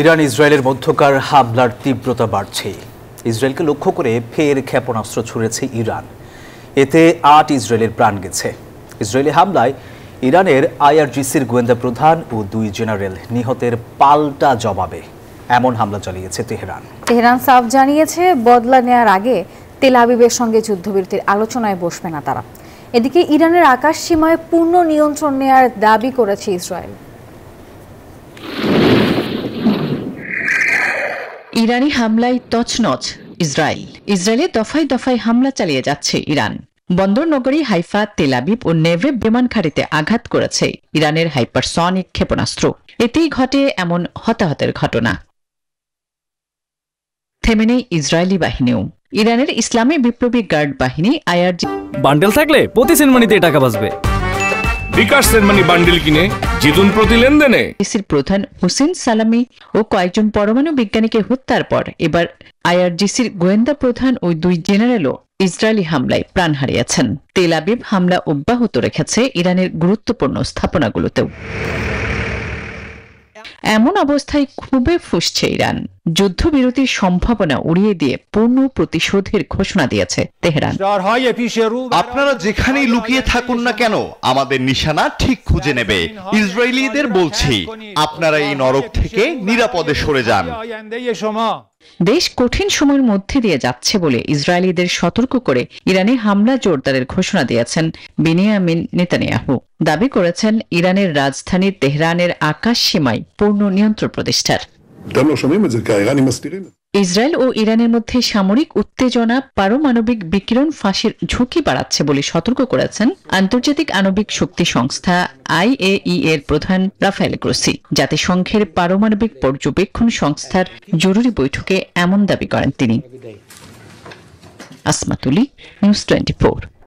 Iran ইসরায়েলের মধ্যকার হামলার তীব্রতা বাড়ছে। ইসরায়েলকে লক্ষ্য করে ফের ক্ষেপণাস্ত্র ছুড়েছে ইরান। এতে ৮ ইসরায়েলের প্রাণ গেছে। ইসরায়েলি হামলায় ইরানের আইআরজিসির গোয়েন্দা প্রধান ও ২ জেনারেল নিহতের পাল্টা জবাবে এমন হামলা চালিয়েছে তেহরান। তেহরান সাফ জানিয়েছে বদলা নেয়ার আগে তেল আবিবের সঙ্গে যুদ্ধবিরতির আলোচনায় বসবে না তারা। এদিকে ইরানের আকাশ সীমায় পূর্ণ নিয়ন্ত্রণ নেয়ার দাবি করেছে ইসরায়েল। ইরানি হামলায় তছনছ ইসরায়েল। ইসরায়েলে দফায় দফায় হামলা চালিয়ে যাচ্ছে ইরান। বন্দর নগরী হাইফা, তেল আবিব ও নেভেভ বিমান ঘাঁটিতে আঘাত করেছে ইরানের হাইপারসনিক ক্ষেপণাস্ত্র। এতেই ঘটে এমন হতাহতের ঘটনা। থেমে নেই ইসরায়েলি বাহিনীও। ইরানের ইসলামী বিপ্লবী গার্ড বাহিনী আইআরজি বান্ডেল থাকলে প্রতি সেনমানিতে টাকা বাঁচবে। বিকাশ সেনমানি বান্ডেল কিনে জিতুন প্রতি লেনদেনে। আইআরজিসির প্রধান হুসেন সালামি ও কয়েকজন পরমাণু বিজ্ঞানীকে হত্যার পর এবার আইআরজিসির গোয়েন্দা প্রধান ও ২ জেনারেলও ইসরায়েলি হামলায় প্রাণ হারিয়েছেন। তেল আবিব হামলা অব্যাহত রেখেছে ইরানের গুরুত্বপূর্ণ স্থাপনাগুলোতেও। এমন অবস্থায় খুবই ফুঁসছে ইরান। যুদ্ধবিরতির সম্ভাবনা উড়িয়ে দিয়ে পূর্ণ প্রতিশোধের ঘোষণা দিয়েছে তেহরান। আপনারা যেখানেই লুকিয়ে থাকুন না কেন, আমাদের নিশানা ঠিক খুঁজে নেবে। ইসরায়েলিদের বলছি, আপনারা এই নরক থেকে নিরাপদে সরে যান। দেশ কঠিন সময়ের মধ্যে দিয়ে যাচ্ছে বলে ইসরায়েলিদের সতর্ক করে ইরানে হামলা জোরদারের ঘোষণা দিয়েছেন বেনিয়ামিন নেতানিয়াহু। দাবি করেছেন ইরানের রাজধানী তেহরানের আকাশ সীমায় পূর্ণ নিয়ন্ত্রণ প্রতিষ্ঠার। ইসরায়েল ও ইরানের মধ্যে সামরিক উত্তেজনা পারমাণবিক বিকিরণ ফাঁসের ঝুঁকি বাড়াচ্ছে বলে সতর্ক করেছেন আন্তর্জাতিক আণবিক শক্তি সংস্থা IAEA এর প্রধান রাফায়েল গ্রোসি। জাতিসংঘের পারমাণবিক পর্যবেক্ষণ সংস্থার জরুরি বৈঠকে এমন দাবি করেন তিনি। আসমাতুলি, নিউজ 24।